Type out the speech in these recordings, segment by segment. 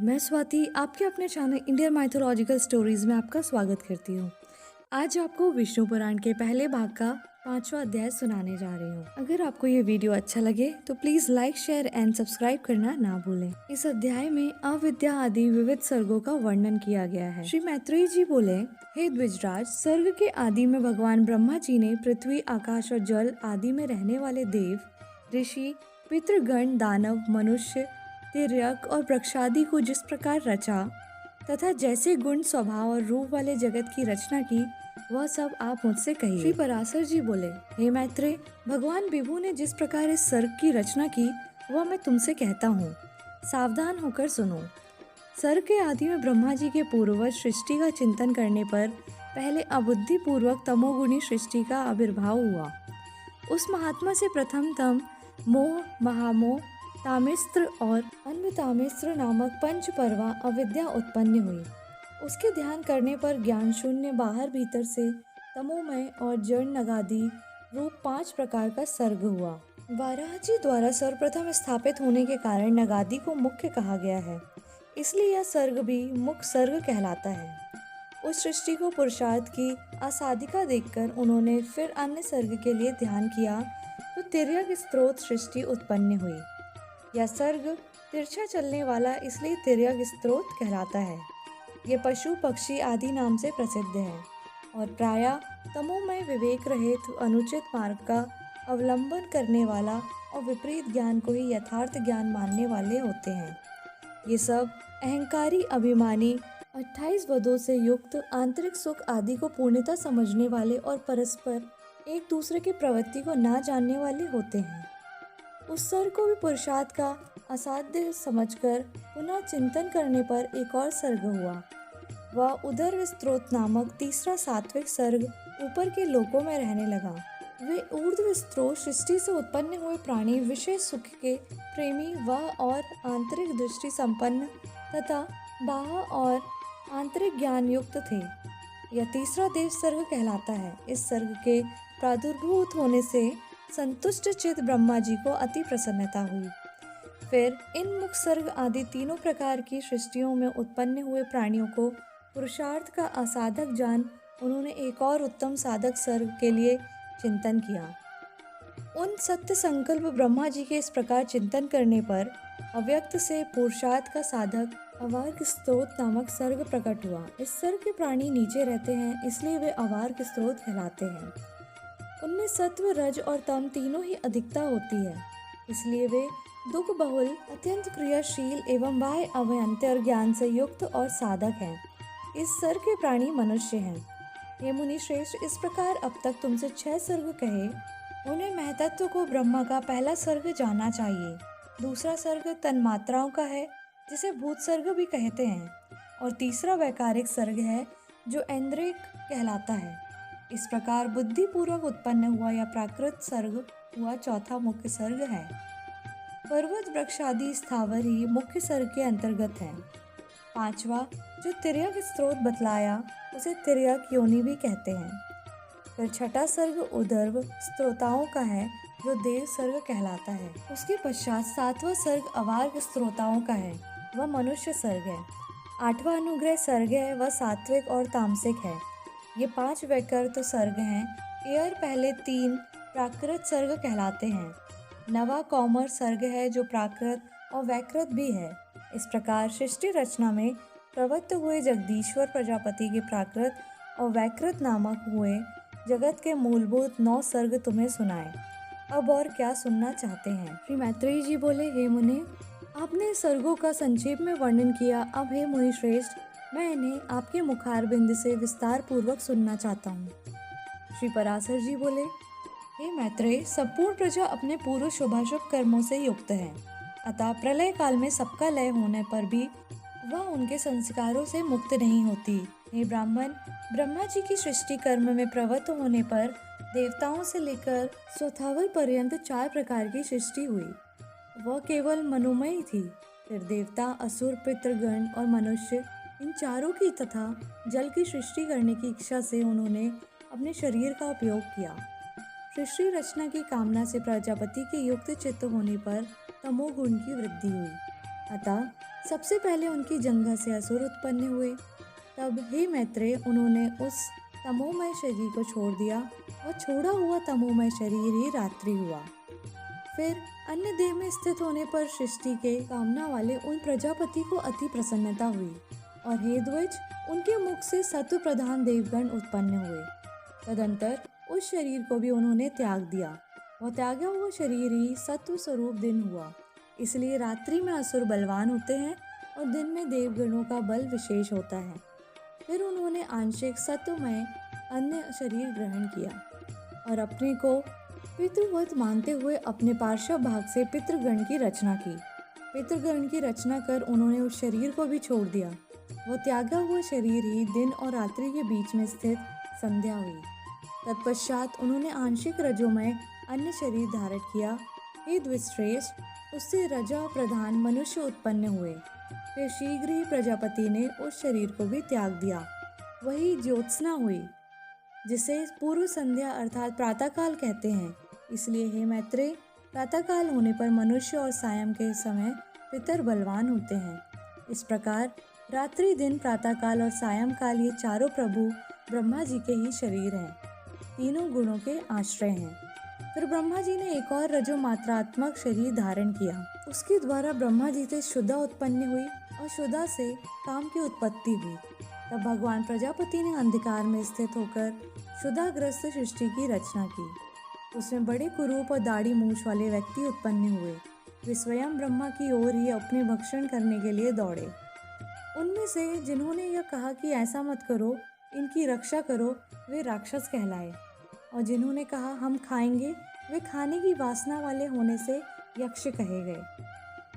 मैं स्वाति आपके अपने चैनल इंडियन माइथोलॉजिकल स्टोरीज में आपका स्वागत करती हूँ। आज आपको विष्णु पुराण के पहले भाग का 5वां अध्याय सुनाने जा रही हूँ। अगर आपको ये वीडियो अच्छा लगे तो please like, share and subscribe करना ना भूलें। इस अध्याय में अविद्या आदि विविध सर्गों का वर्णन किया गया है। श्री मैत्रेय जी बोले, हे द्विजराज, सर्ग के आदि में भगवान ब्रह्मा जी ने पृथ्वी, आकाश और जल आदि में रहने वाले देव, ऋषि, पितृगण, दानव, मनुष्य, तिर्यक और वृक्षादि को जिस प्रकार रचा तथा जैसे गुण, स्वभाव और रूप वाले जगत की रचना की, वह सब आप मुझसे कहिए। श्री पराशर जी बोले, हे मैत्रेय, भगवान विभु ने जिस प्रकार इस सर्ग की रचना की वह मैं तुमसे कहता हूँ, सावधान होकर सुनो। सर्ग के आदि में ब्रह्मा जी के पूर्वज सृष्टि का चिंतन करने पर पहले अबुद्धि पूर्वक तमोगुणी सृष्टि का आविर्भाव हुआ। उस महात्मा से प्रथम तम, मोह, महामोह, तामिस्त्र और अन्वतामिस्त्र नामक पंच पर्वा अविद्या उत्पन्न हुई। उसके ध्यान करने पर ज्ञान शून्य बाहर भीतर से तमोमय और जड़ नगादि रूप 5 प्रकार का सर्ग हुआ। वाराह जी द्वारा सर्वप्रथम स्थापित होने के कारण नगादि को मुख्य कहा गया है, इसलिए यह सर्ग भी मुख्य सर्ग कहलाता है। उस सृष्टि को पुरुषार्थ की असाधिका देखकर उन्होंने फिर अन्य सर्ग के लिए ध्यान किया तो तिर्यक स्त्रोत सृष्टि उत्पन्न हुई। यह सर्ग तिरछा चलने वाला इसलिए तिर्यक स्त्रोत कहलाता है। ये पशु, पक्षी आदि नाम से प्रसिद्ध है और प्रायः तमोमय, विवेक रहित, अनुचित मार्ग का अवलंबन करने वाला और विपरीत ज्ञान को ही यथार्थ ज्ञान मानने वाले होते हैं। ये सब अहंकारी, अभिमानी, 28 वदों से युक्त, आंतरिक सुख आदि को पूर्णतः समझने वाले और परस्पर एक दूसरे की प्रवृत्ति को ना जानने वाले होते हैं। उस सर्ग को भी पुरुषार्थ का असाध्य समझकर पुनः चिंतन करने पर एक और सर्ग हुआ। वह उदर स्त्रोत नामक तीसरा सात्विक सर्ग ऊपर के लोकों में रहने लगा। वे ऊर्ध्व स्त्रोत सृष्टि से उत्पन्न हुए प्राणी विषय सुख के प्रेमी व और आंतरिक दृष्टि संपन्न तथा बाह्य और आंतरिक ज्ञान युक्त थे। यह तीसरा देव सर्ग कहलाता है। इस सर्ग के प्रादुर्भूत होने से संतुष्ट चित्त ब्रह्मा जी को अति प्रसन्नता हुई। फिर इन मुख सर्ग आदि तीनों प्रकार की सृष्टियों में उत्पन्न हुए प्राणियों को पुरुषार्थ का असाधक जान उन्होंने एक और उत्तम साधक सर्ग के लिए चिंतन किया। उन सत्य संकल्प ब्रह्मा जी के इस प्रकार चिंतन करने पर अव्यक्त से पुरुषार्थ का साधक अवार्ग स्त्रोत नामक सर्ग प्रकट हुआ। इस सर्ग के प्राणी नीचे रहते हैं, इसलिए वे अवार्ग स्त्रोत कहलाते हैं। उनमें सत्व, रज और तम तीनों ही अधिकता होती है, इसलिए वे दुख बहुल, अत्यंत क्रियाशील एवं बाह्य अभ्यंतर ज्ञान से युक्त और साधक हैं। इस सर्ग के प्राणी मनुष्य हैं। हे मुनि श्रेष्ठ, इस प्रकार अब तक तुमसे 6 सर्ग कहे। उन्हें महतत्व को ब्रह्मा का पहला सर्ग जानना चाहिए। दूसरा सर्ग तन्मात्राओं का है, जिसे भूत सर्ग भी कहते हैं, और तीसरा वैकारिक सर्ग है जो ऐन्द्रिक कहलाता है। इस प्रकार बुद्धि पूर्वक उत्पन्न हुआ या प्राकृत सर्ग हुआ चौथा मुख्य सर्ग है। पर्वत, वृक्ष आदि स्थावर ही मुख्य सर्ग के अंतर्गत है। 5वां जो तिर्यक स्त्रोत बतलाया उसे तिर्यक योनि भी कहते हैं। फिर छठा सर्ग उदर्व स्त्रोताओं का है जो देव सर्ग कहलाता है। उसके पश्चात 7वां सर्ग अवार्ग स्त्रोताओं का है, वह मनुष्य सर्ग है। 8वां अनुग्रह सर्ग है, वह सात्विक और तामसिक है। ये 5 वैकृत सर्ग हैं। एयर पहले 3 प्राकृत सर्ग कहलाते हैं। 9वां कौमर सर्ग है जो प्राकृत और वैकृत भी है। इस प्रकार सृष्टि रचना में प्रवृत्त हुए जगदीश्वर प्रजापति के प्राकृत और वैकृत नामक हुए जगत के मूलभूत 9 सर्ग तुम्हें सुनाए। अब और क्या सुनना चाहते हैं? श्री मैत्रेय जी बोले, हे मुनि, आपने सर्गों का संक्षेप में वर्णन किया। अब हे मुनि श्रेष्ठ, मैं इन्हें आपके मुखारबिंद से विस्तार पूर्वक सुनना चाहता हूँ। श्री पराशर जी बोले, हे मैत्रेय, संपूर्ण प्रजा अपने पूर्व शुभाशुभ कर्मों से युक्त है, अतः प्रलय काल में सबका लय होने पर भी वह उनके संस्कारों से मुक्त नहीं होती। हे ब्राह्मण, ब्रह्मा जी की सृष्टि कर्म में प्रवृत्त होने पर देवताओं से लेकर स्वथावर पर्यंत 4 प्रकार की सृष्टि हुई। वह केवल मनोमय थी। फिर देवता, असुर, पितृगण और मनुष्य, इन चारों की तथा जल की सृष्टि करने की इच्छा से उन्होंने अपने शरीर का उपयोग किया। सृष्टि रचना की कामना से प्रजापति के युक्त चित्त होने पर तमोगुण की वृद्धि हुई। अतः सबसे पहले उनकी जंघा से असुर उत्पन्न हुए। तब हे मैत्रेय, उन्होंने उस तमोमय शरीर को छोड़ दिया। वह छोड़ा हुआ तमोमय शरीर ही रात्रि हुआ। फिर अन्य देह में स्थित होने पर सृष्टि के कामना वाले उन प्रजापति को अति प्रसन्नता हुई और हे द्विज, उनके मुख से सत्व प्रधान देवगण उत्पन्न हुए। तदंतर उस शरीर को भी उन्होंने त्याग दिया। वह त्यागा हुआ शरीर ही सत्व स्वरूप दिन हुआ। इसलिए रात्रि में असुर बलवान होते हैं और दिन में देवगणों का बल विशेष होता है। फिर उन्होंने आंशिक सत्वमय अन्य शरीर ग्रहण किया और अपने को पितृवत मानते हुए अपने पार्श्व भाग से पितृगण की रचना की। पितृगण की रचना कर उन्होंने उस शरीर को भी छोड़ दिया। वह त्यागा हुआ शरीर ही दिन और रात्रि के बीच में स्थित संध्या हुई। तत्पश्चात उन्होंने आंशिक रजोमय अन्य शरीर धारण किया। हे द्विश्रेष्ठ, उससे रजा प्रधान मनुष्य उत्पन्न हुए। फिर शीघ्र ही प्रजापति ने उस शरीर को भी त्याग दिया। वही ज्योत्सना हुई, जिसे पूर्व संध्या अर्थात प्रातःकाल कहते हैं। इसलिए हे मैत्रेय, प्रातःकाल होने पर मनुष्य और सायं के समय पितर बलवान होते हैं। इस प्रकार रात्रि, दिन, प्रातःकाल और सायंकाल ये चारों प्रभु ब्रह्मा जी के ही शरीर हैं, तीनों गुणों के आश्रय हैं। फिर ब्रह्मा जी ने एक और रजो मात्रात्मक शरीर धारण किया। उसके द्वारा ब्रह्मा जी से शुदा उत्पन्न हुई और शुदा से काम की उत्पत्ति हुई। तब भगवान प्रजापति ने अंधकार में स्थित होकर शुदाग्रस्त सृष्टि की रचना की। उसमें बड़े कुरूप और दाढ़ी मूछ वाले व्यक्ति उत्पन्न हुए। वे स्वयं ब्रह्मा की ओर ही अपने भक्षण करने के लिए दौड़े। उनमें से जिन्होंने यह कहा कि ऐसा मत करो, इनकी रक्षा करो, वे राक्षस कहलाए, और जिन्होंने कहा हम खाएंगे, वे खाने की वासना वाले होने से यक्ष कहे गए।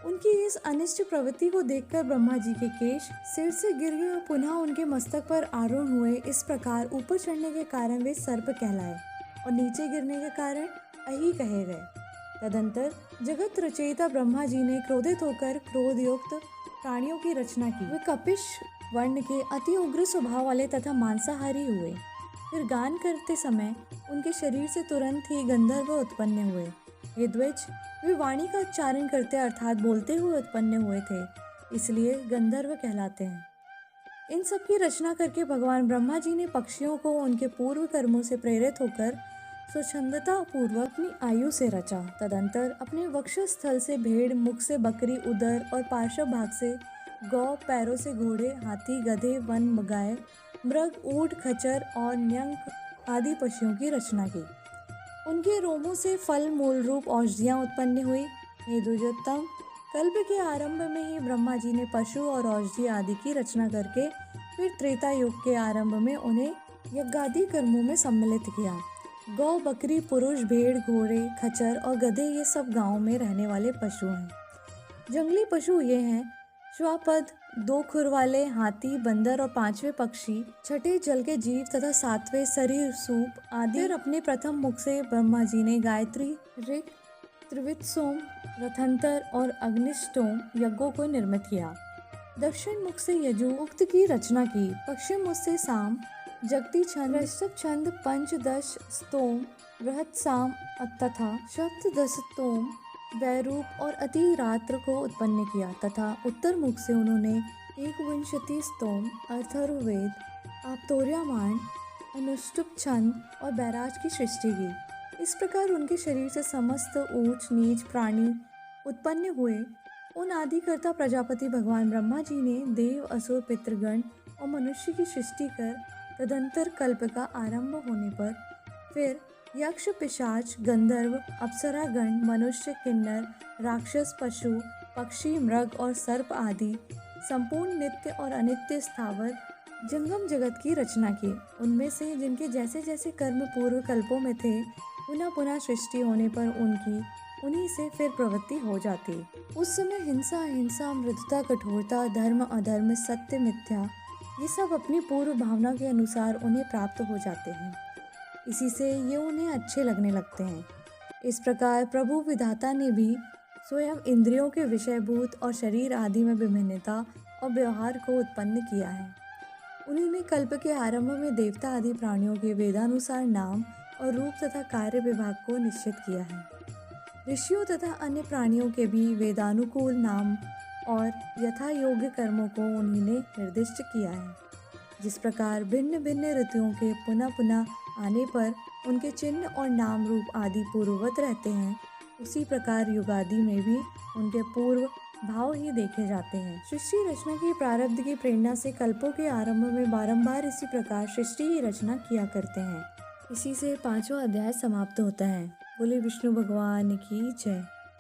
उनकी इस अनिष्ट प्रवृत्ति को देखकर ब्रह्मा जी के केश सिर से गिर गए और पुनः उनके मस्तक पर आरूढ़ हुए। इस प्रकार ऊपर चढ़ने के कारण वे सर्प कहलाए और नीचे गिरने के कारण अहि कहे गए। तदंतर जगत रचयिता ब्रह्मा जी ने क्रोधित होकर क्रोधयुक्त प्राणियों की रचना की। वे कपिश वर्ण के अति उग्र स्वभाव वाले तथा मांसाहारी हुए। फिर गान करते समय उनके शरीर से तुरंत ही गंधर्व उत्पन्न हुए। हे द्विज, वे वाणी का उच्चारण करते अर्थात बोलते हुए उत्पन्न हुए थे, इसलिए गंधर्व कहलाते हैं। इन सब की रचना करके भगवान ब्रह्मा जी ने पक्षियों को उनके पूर्व कर्मों से प्रेरित होकर स्वच्छंदता पूर्वक अपनी आयु से रचा। तदंतर अपने वक्षस्थल से भेड़, मुख से बकरी, उदर और पार्श्व भाग से गौ, पैरों से घोड़े, हाथी, गधे, वन गाय, मृग, ऊंट, खच्चर और न्यंक आदि पशुओं की रचना की। उनके रोमों से फल मूल रूप औषधियाँ उत्पन्न हुई। हे द्विजोत्तम, कल्प के आरंभ में ही ब्रह्मा जी ने पशु और औषधि आदि की रचना करके फिर त्रेता युग के आरंभ में उन्हें यज्ञादि कर्मों में सम्मिलित किया। गौ, बकरी, पुरुष, भेड़, घोड़े, खच्चर और गधे ये सब गांवों में रहने वाले पशु हैं। जंगली पशु ये हैं श्वापद, दो खुर वाले हाथी, बंदर और पांचवें पक्षी, छठे जल के जीव तथा सातवें सरीसृप आदि। फिर अपने प्रथम मुख से ब्रह्मा जी ने गायत्री, ऋग, त्रिविध सोम, रथंतर और अग्निष्टोम यज्ञों को निर्मित किया। दक्षिण मुख से यजु उक्त की रचना की। पश्चिम मुख से साम, जगती छंद, ऋषभ छंद, पंचदश स्तोम, बृहत साम तथा सप्तदश स्तोम, वैरूप और अतिरात्र को उत्पन्न किया तथा उत्तर मुख से उन्होंने एकविंशति स्तोम, अथर्ववेद, आप्तोर्यमाण, अनुष्टुप छंद और बैराज की सृष्टि की। इस प्रकार उनके शरीर से समस्त ऊंच नीच प्राणी उत्पन्न हुए। उन आदिकर्ता प्रजापति भगवान ब्रह्मा जी ने देव, असुर, पितृगण और मनुष्य की सृष्टि कर तदंतर कल्प का आरंभ होने पर फिर यक्ष, पिशाच, गंधर्व, अप्सरागण, मनुष्य, किन्नर, राक्षस, पशु, पक्षी, मृग और सर्प आदि संपूर्ण नित्य और अनित्य स्थावर जंगम जगत की रचना की। उनमें से जिनके जैसे जैसे कर्म पूर्व कल्पों में थे, पुनः पुनः सृष्टि होने पर उन्हीं से फिर प्रवृत्ति हो जाती। उस समय हिंसा, अहिंसा, मृदुता, कठोरता, धर्म, अधर्म, सत्य, मिथ्या, ये सब अपनी पूर्व भावना के अनुसार उन्हें प्राप्त हो जाते हैं। इसी से ये उन्हें अच्छे लगने लगते हैं। इस प्रकार प्रभु विधाता ने भी स्वयं इंद्रियों के विषयभूत और शरीर आदि में विभिन्नता और व्यवहार को उत्पन्न किया है। उन्होंने कल्प के आरंभ में देवता आदि प्राणियों के वेदानुसार नाम और रूप तथा कार्य विभाग को निश्चित किया है। ऋषियों तथा अन्य प्राणियों के भी वेदानुकूल नाम और यथा योग्य कर्मों को उन्हीं ने निर्दिष्ट किया है। जिस प्रकार भिन्न भिन्न ऋतुओं के पुनः पुनः आने पर उनके चिन्ह और नाम रूप आदि पूर्ववत रहते हैं, उसी प्रकार युगादि में भी उनके पूर्व भाव ही देखे जाते हैं। सृष्टि रचना की प्रारब्ध की प्रेरणा से कल्पों के आरंभ में बारंबार इसी प्रकार सृष्टि की रचना किया करते हैं। इसी से 5वां अध्याय समाप्त होता है। बोले विष्णु भगवान की जय।